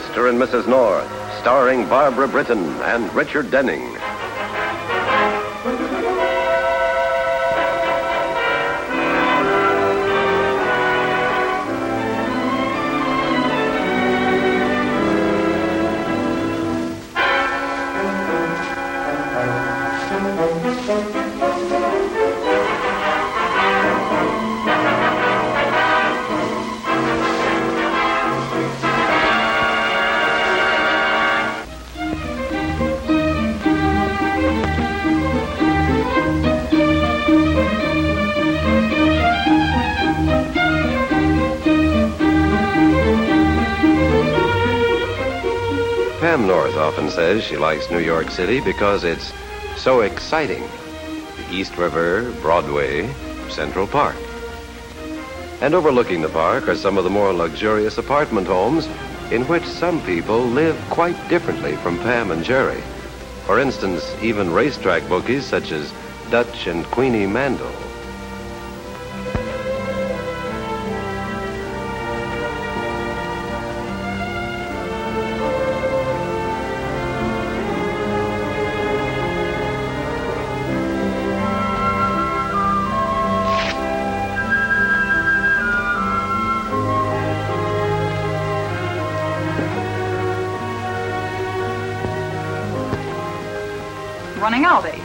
Mr. and Mrs. North, starring Barbara Britton and Richard Denning. Pam North often says she likes New York City because it's so exciting. The East River, Broadway, Central Park. And overlooking the park are some of the more luxurious apartment homes in which some people live quite differently from Pam and Jerry. For instance, even racetrack bookies such as Dutch and Queenie Mandel. Running out, eh?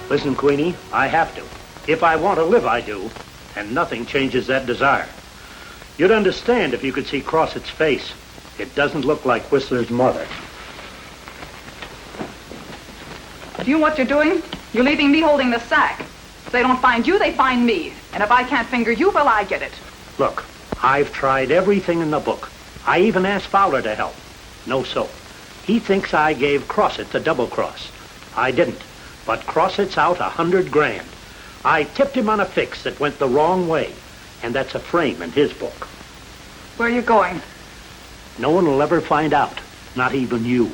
Listen, Queenie, I have to. If I want to live, I do. And nothing changes that desire. You'd understand if you could see Crossett's face. It doesn't look like Whistler's mother. Do you know what you're doing? You're leaving me holding the sack. If they don't find you, they find me. And if I can't finger you, well, I get it. Look, I've tried everything in the book. I even asked Fowler to help. No soap. He thinks I gave Crossett the double cross. I didn't, but Crossett's out $100,000. I tipped him on a fix that went the wrong way, and that's a frame in his book. Where are you going? No one will ever find out, not even you.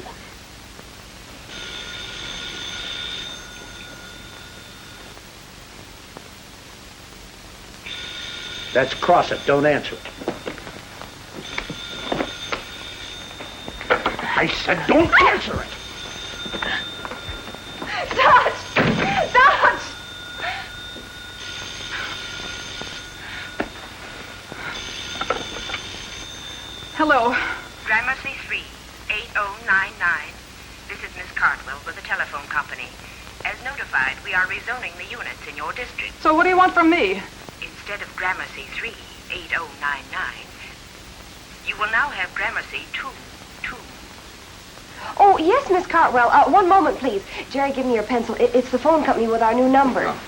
That's Crossett. Don't answer it. I said don't answer it. Hello. Gramercy 3, 8099. This is Miss Cartwell with the telephone company. As notified, we are rezoning the units in your district. So what do you want from me? Instead of Gramercy 3, 8099, you will now have Gramercy 2. Oh, yes, Miss Cartwell. One moment, please. Jerry, give me your pencil. It's the phone company with our new number. Oh.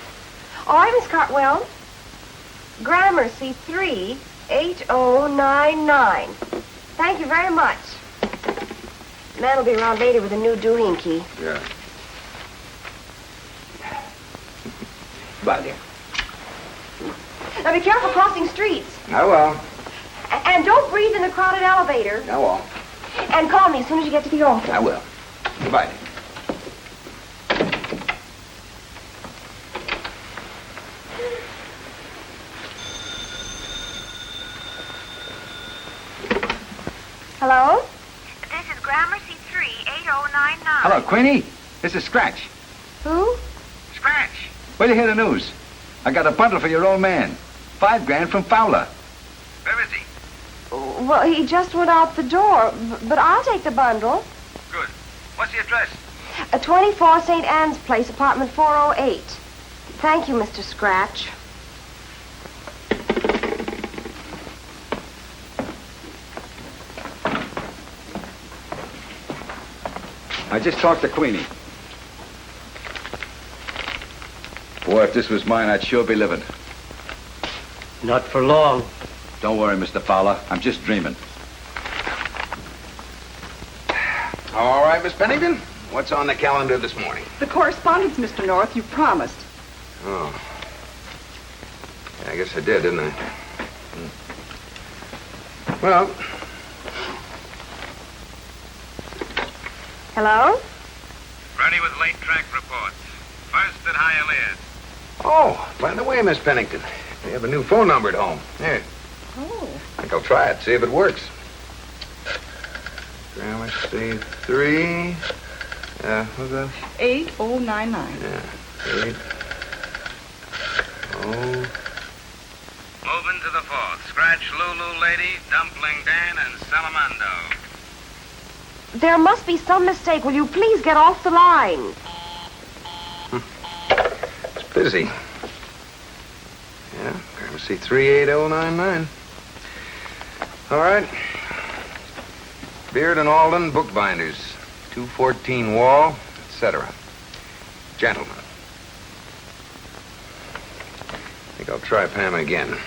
All right, Miss Cartwell. Gramercy 3, 8099. Thank you very much. The man will be around later with a new Dooling key. Yeah. Bye, dear. Now be careful crossing streets. I will. And don't breathe in the crowded elevator. I won't. And call me as soon as you get to the office. I will. Goodbye, dear. Hello? This is Gramercy 3, 8099. Hello, Queenie. This is Scratch. Who? Scratch. Where'd you hear the news? I got a bundle for your old man. $5,000 from Fowler. Where is he? Well, he just went out the door, but I'll take the bundle. Good. What's the address? 24 St. Anne's Place, apartment 408. Thank you, Mr. Scratch. I just talked to Queenie. Boy, if this was mine, I'd sure be living. Not for long. Don't worry, Mr. Fowler. I'm just dreaming. All right, Miss Pennington. What's on the calendar this morning? The correspondence, Mr. North, you promised. Oh. Yeah, I guess I did, didn't I? Well, Hello? Ready with late track reports. First at Hialeah. oh, by the way, Miss Pennington, we have a new phone number at home. Here. Oh. I think I'll try it, see if it works. Gramercy 3. What's that? 8099. Yeah. 8. Oh. Moving to the 4th. Scratch Lulu Lady, Dumpling Dan, and Salamando. There must be some mistake. Will you please get off the line? It's busy. Yeah, Gramercy 38099. All right. Beard and Alden, bookbinders. 214 Wall, etc. Gentlemen. I think I'll try Pam again.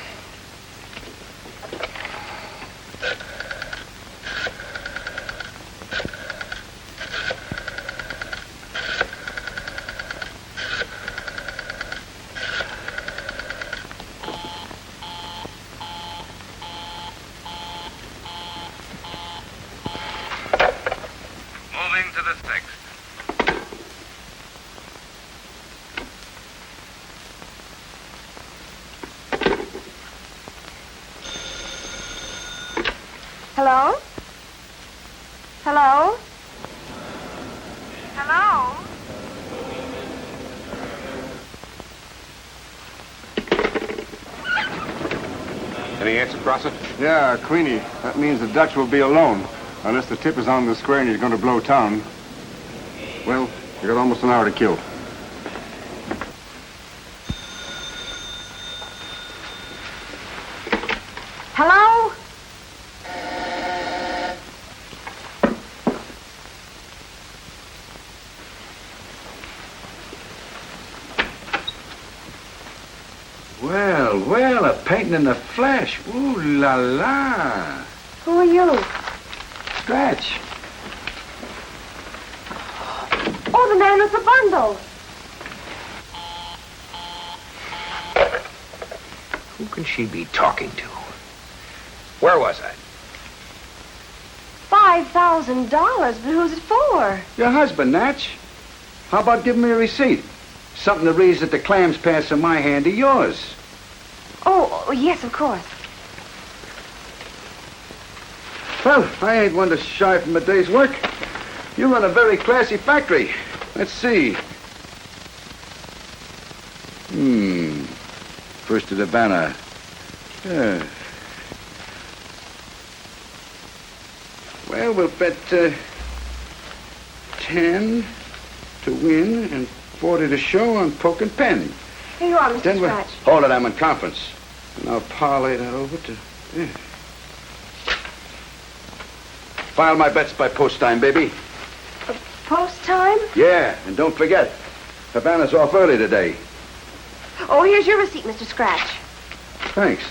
Moving to the 6th. Hello? Hello? Hello? Any answer, Crossett? Yeah, Queenie. That means the Dutch will be alone. Unless the tip is on the square and he's going to blow town. Well, you got almost an hour to kill. Hello? Well, a painting in the flesh. Ooh la la. Who are you? Scratch. Oh, the man with the bundle. Who can she be talking to? Where was I? $5,000, but who's it for? Your husband, Natch. How about giving me a receipt? Something that reads that the clams pass from my hand to yours. Oh, yes, of course. Well, I ain't one to shy from a day's work. You run a very classy factory. Let's see. First to the banner. Yeah. Well, we'll bet 10 to win and 40 to show on poke and pen. Here you are, Mr. Then Scratch. hold it, I'm in conference. And I'll parlay that over to... Yeah. File my bets by post time, baby. Post time? Yeah, and don't forget, Havana's off early today. Oh, here's your receipt, Mr. Scratch. Thanks.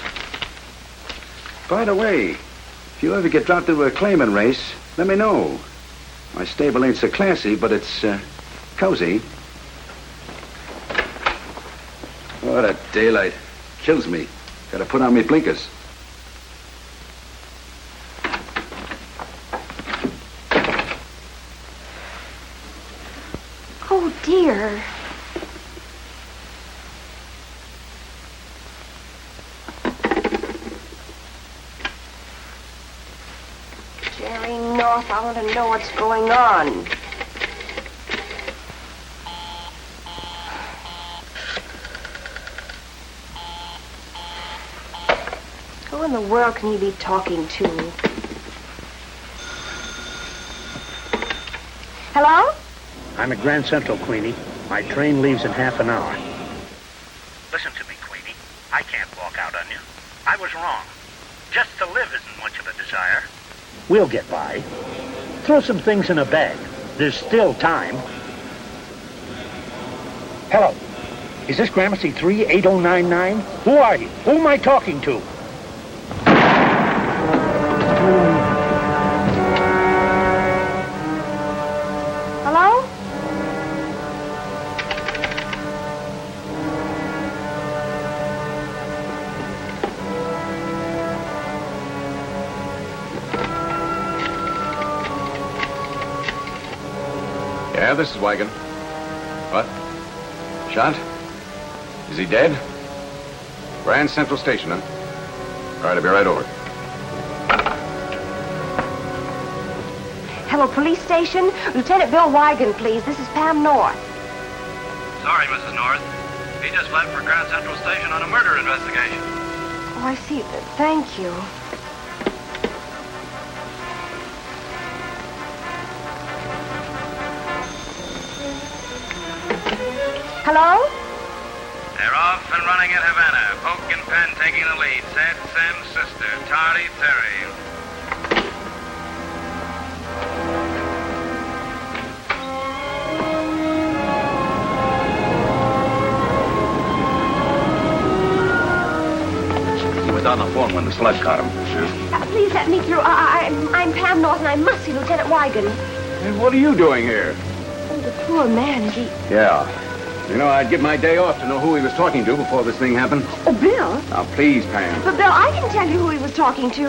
By the way, if you ever get dropped into a claiming race, let me know. My stable ain't so classy, but it's cozy. Oh, that daylight kills me. Gotta put on me blinkers. Oh, dear. Jerry North, I want to know what's going on. Who in the world can he be talking to? Hello? I'm at Grand Central, Queenie. My train leaves in half an hour. Listen to me, Queenie. I can't walk out on you. I was wrong. Just to live isn't much of a desire. We'll get by. Throw some things in a bag. There's still time. Hello. Is this Gramercy 38099? Who are you? Who am I talking to? Hello? Yeah, this is Wagon. What? Shot? Is he dead? Grand Central Station, huh? All right, I'll be right over. Hello, police station. Lieutenant Bill Wigan, please. This is Pam North. Sorry, Mrs. North. He just left for Grand Central Station on a murder investigation. Oh, I see. Thank you. Hello? They're off and running at Havana. Poke and Penn taking the lead. Sad Sam's sister, Tardy Terry. He was on the phone when the slug caught him. Please let me through. I'm Pam North, and I must see Lieutenant Wigan. And what are you doing here? Oh, the poor man, is he... Yeah. You know, I'd give my day off to know who he was talking to before this thing happened. Oh, Bill? Now, please, Pam. But, Bill, I can tell you who he was talking to.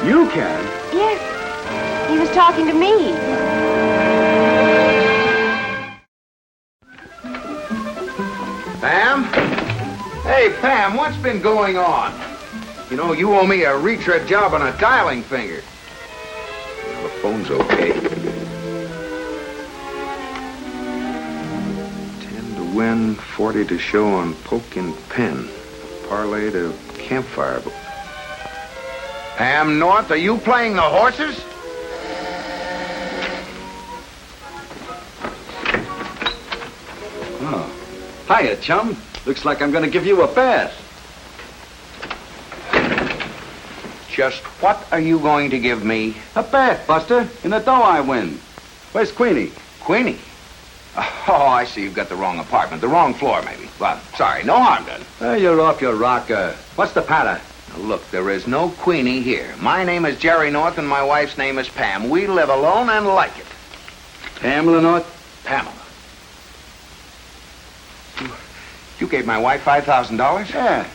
You can? Yes. He was talking to me. Pam? Hey, Pam, what's been going on? You know, you owe me a retread job on a dialing finger. Well, the phone's okay. 10 to win, 40 to show on Poke and Pen. Parlay to Campfire. Pam North, are you playing the horses? Oh. Hiya, chum. Looks like I'm going to give you a bath. Just what are you going to give me? A bath, Buster, in the dough I win. Where's Queenie? Queenie? Oh, I see you've got the wrong apartment. The wrong floor, maybe. Well, sorry, no harm done. You're off your rocker. What's the patter? Now, look, there is no Queenie here. My name is Jerry North, and my wife's name is Pam. We live alone and like it. Pamela North? Pamela. You gave my wife $5,000? Yeah.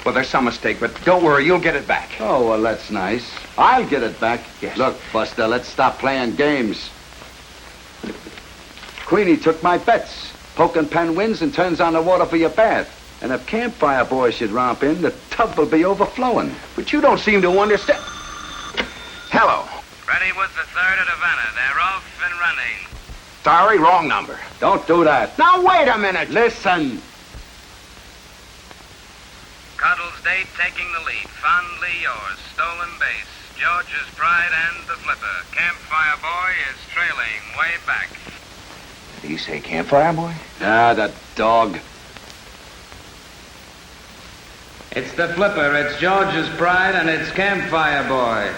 Well, there's some mistake, but don't worry, you'll get it back. Oh, well, that's nice. I'll get it back. Yes. Look, Buster, let's stop playing games. Queenie took my bets. Poke and Pen wins and turns on the water for your bath. And if Campfire Boy should romp in, the tub will be overflowing. But you don't seem to understand. Hello. Ready with the third at Havana. They're off and running. Sorry, wrong number. Don't do that. Now, wait a minute. Listen. Cuddles Date taking the lead. Fondly yours. Stolen base. George's Pride and the Flipper. Campfire Boy is trailing way back. Did he say Campfire Boy? Ah, that dog. It's the Flipper. It's George's Pride, and it's Campfire Boy.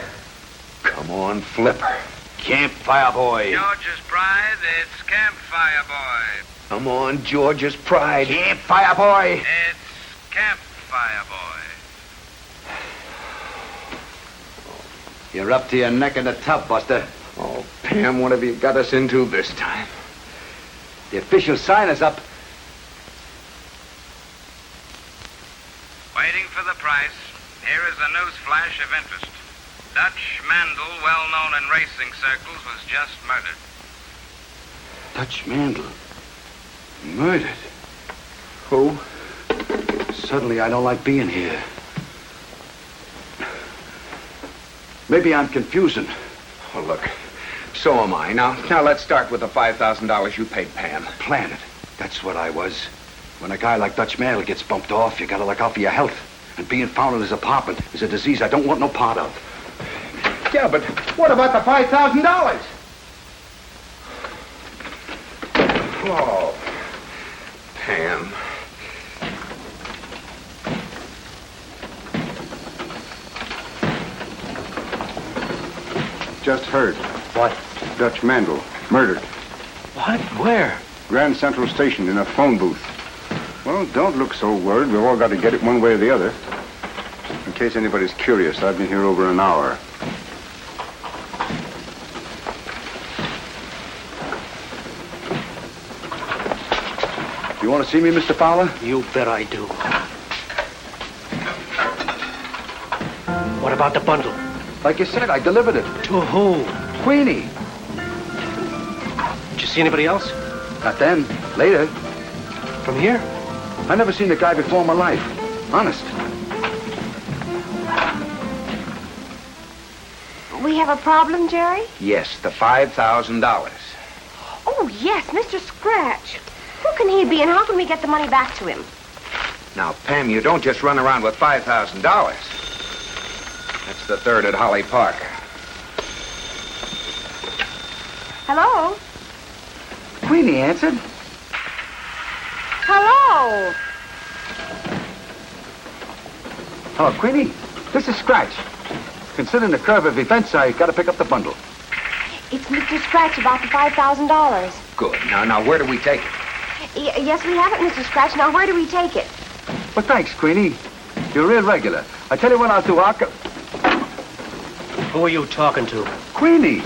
Come on, Flipper. Campfire Boy. George's Pride, it's Campfire Boy. Come on, George's Pride. Campfire Boy. It's Campfire Boy. You're up to your neck in the tub, Buster. Oh, Pam, what have you got us into this time? The official sign is up. Waiting for the price. Here is a news flash of interest. Dutch Mandel, well known in racing circles, was just murdered. Dutch Mandel. Murdered. Who? Suddenly, I don't like being here. Maybe I'm confusing. Oh, look. So am I. Now let's start with the $5,000 you paid Pam. Planet. That's what I was. When a guy like Dutch Mandel gets bumped off, you gotta look out for your health. And being found in his apartment is a disease I don't want no part of. Yeah, but what about the $5,000? Oh, Pam. Just heard. What? Dutch Mandel, murdered. What? Where? Grand Central Station in a phone booth. Well, don't look so worried. We've all got to get it one way or the other. In case anybody's curious, I've been here over an hour. You want to see me, Mr. Fowler? You bet I do. What about the bundle? Like you said, I delivered it. To who? Queenie. Did you see anybody else? Not then. Later. From here? I never seen the guy before in my life. Honest. We have a problem, Jerry? Yes, the $5,000. Oh, yes, Mr. Scratch. Who can he be, and how can we get the money back to him? Now, Pam, you don't just run around with $5,000. That's the third at Holly Park. Hello? Queenie answered. Hello? Oh, Queenie, this is Scratch. Considering the curve of events, I gotta pick up the bundle. It's Mr. Scratch about the $5,000. Good. Now, where do we take it? Yes, we have it, Mr. Scratch. Now, where do we take it? Well, thanks, Queenie. You're real regular. I tell you what I'll do. Who are you talking to? Queenie.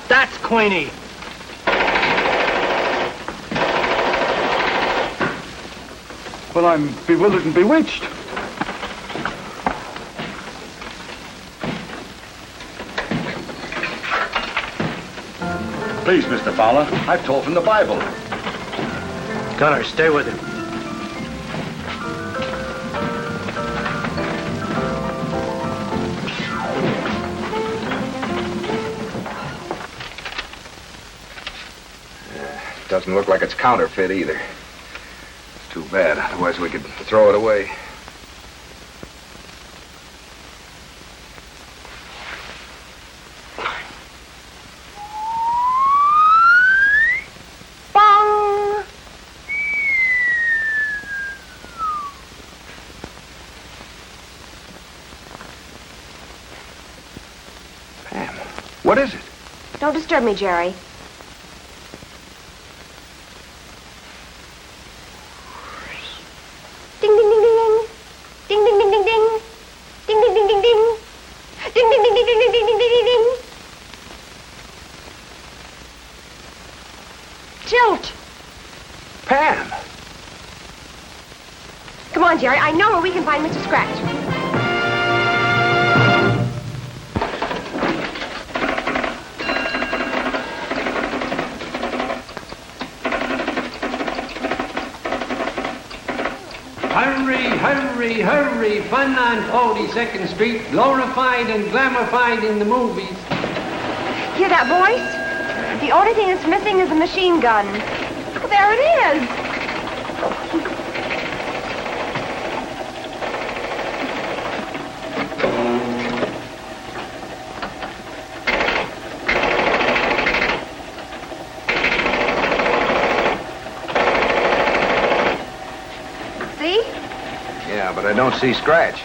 That's Queenie. Well, I'm bewildered and bewitched. Please, Mr. Fowler, I've told from the Bible. Gunner, stay with him. Doesn't look like it's counterfeit either. It's too bad. Otherwise, we could throw it away. Bong! Pam, what is it? Don't disturb me, Jerry. Ding, ding, ding, ding, ding. Ding, ding, ding, ding, ding. Ding, ding, ding, ding, ding. Ding, ding, ding, ding, ding, ding, ding, ding, ding, ding. Tilt. Pam! Come on, Jerry. I know where we can find Mr. Scratch. Hurry, hurry, fun on 42nd Street, glorified and glamorified in the movies. Hear that voice? The only thing that's missing is a machine gun. There it is. See? Yeah, but I don't see Scratch.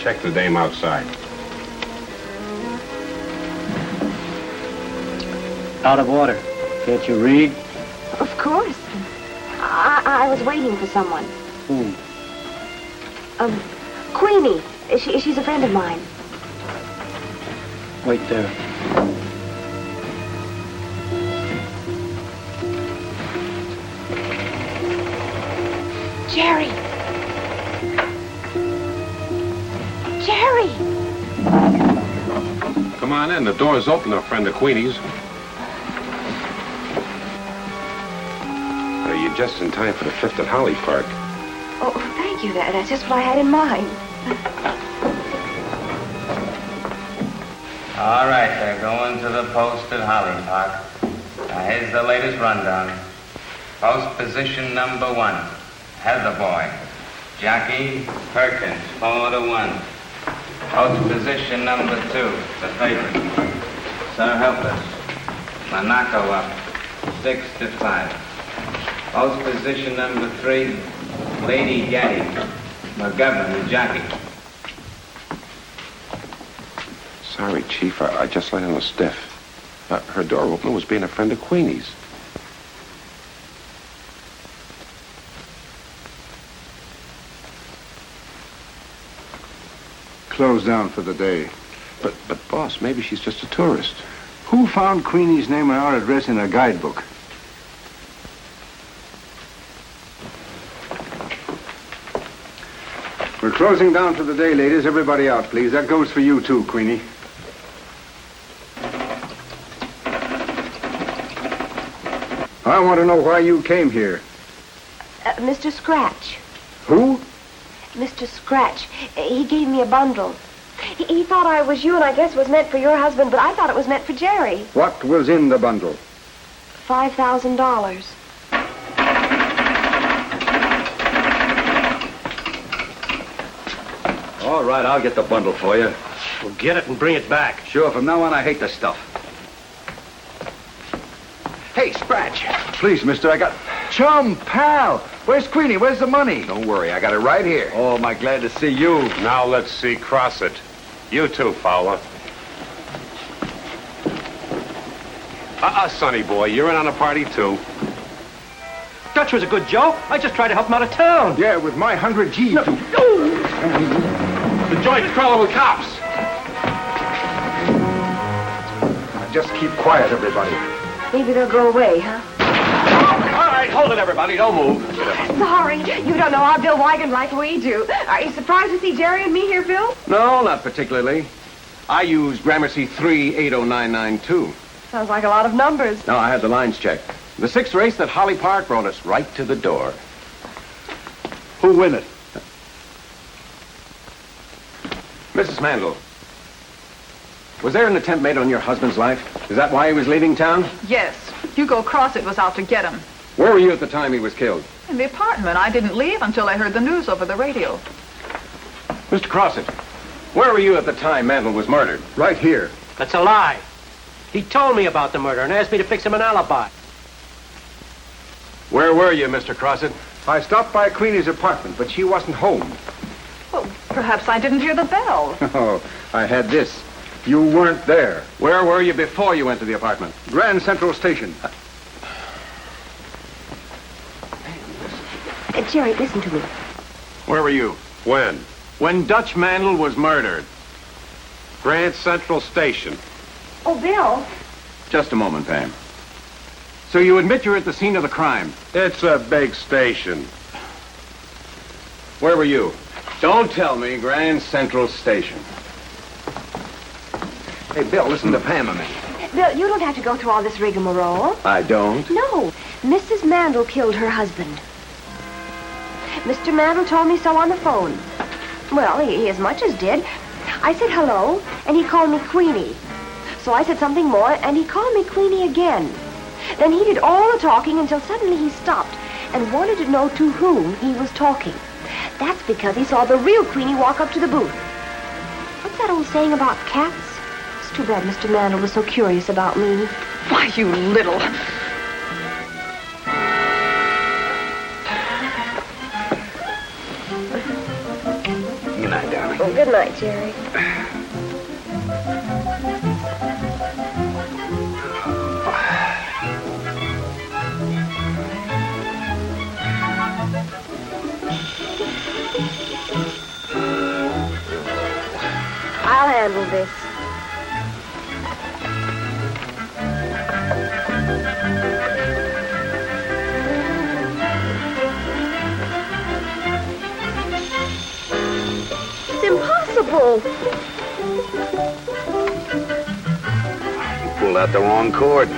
Check the dame outside. Out of order. Can't you read? Of course. I was waiting for someone. Who? Queenie. She's a friend of mine. Wait there. Jerry. Jerry. Come on in. The door's open, our friend of Queenie's. You're just in time for the 5th at Holly Park. Oh, thank you. That's just what I had in mind. All right, they're going to the post at Holly Park. Now, here's the latest rundown. Post position number 1, Heather Boy. Jockey Perkins, 4-1. Post position number 2, the favorite. Sir Helpless. Monaco up, 6-5. Post position number 3, Lady Gaddy. McGovern, the jockey. sorry, Chief. I just let in a stiff. Her door opener was being a friend of Queenie's. Closed down for the day. But boss, maybe she's just a tourist. Who found Queenie's name and our address in a guidebook? We're closing down for the day, ladies. Everybody out, please. That goes for you, too, Queenie. I want to know why you came here. Mr. Scratch. Who? Mr. Scratch. He gave me a bundle. He thought I was you, and I guess it was meant for your husband, but I thought it was meant for Jerry. What was in the bundle? $5,000. All right, I'll get the bundle for you. Well, get it and bring it back. Sure, from now on, I hate the stuff. Hey, Scratch. Please, mister, I got... Chum, pal. Where's Queenie? Where's the money? Don't worry, I got it right here. Oh, am I glad to see you. Now let's see Crossett. You too, Fowler. Sonny boy, you're in on a party too. Dutch was a good joke. I just tried to help him out of town. Yeah, with my 100 G's. The joint's crawling with cops. Just keep quiet, everybody. Maybe they'll go away, huh? All right, hold it, everybody. Don't move. Sorry, you don't know our Bill Wigan like we do. Are you surprised to see Jerry and me here, Bill? No, not particularly. I use Gramercy 3-80992. Sounds like a lot of numbers. No, I had the lines checked. The sixth race at Holly Park brought us right to the door. Who win it? Mrs. Mandel, was there an attempt made on your husband's life? Is that why he was leaving town? Yes. Hugo Crossett was out to get him. Where were you at the time he was killed? In the apartment. I didn't leave until I heard the news over the radio. Mr. Crossett, where were you at the time Mandel was murdered? Right here. That's a lie. He told me about the murder and asked me to fix him an alibi. Where were you, Mr. Crossett? I stopped by Queenie's apartment, but she wasn't home. Well, perhaps I didn't hear the bell. Oh, I had this. You weren't there. Where were you before you went to the apartment? Grand Central Station. Jerry, listen to me. Where were you? When? When Dutch Mandel was murdered. Grand Central Station. Oh, Bill. Just a moment, Pam. So you admit you're at the scene of the crime? It's a big station. Where were you? Don't tell me Grand Central Station. Hey, Bill, listen to Pam a minute. Bill, you don't have to go through all this rigmarole. I don't. No. Mrs. Mandel killed her husband. Mr. Mandel told me so on the phone. Well, he as much as did. I said hello, and he called me Queenie. So I said something more, and he called me Queenie again. Then he did all the talking until suddenly he stopped and wanted to know to whom he was talking. That's because he saw the real Queenie walk up to the booth. What's that old saying about cats? It's too bad Mr. Mandel was so curious about me. Why, you little... Good night, darling. Oh, good night, Jerry. I'll handle this. It's impossible. You pulled out the wrong cord.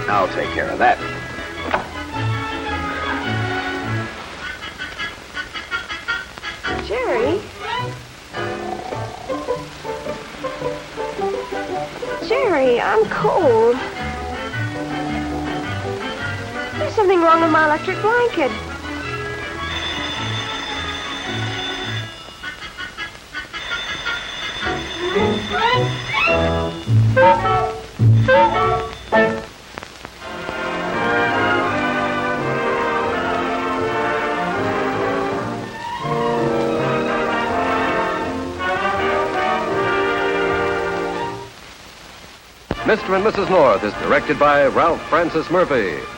I'll take care of that. Jerry? Jerry, I'm cold. There's something wrong with my electric blanket. Mr. and Mrs. North is directed by Ralph Francis Murphy.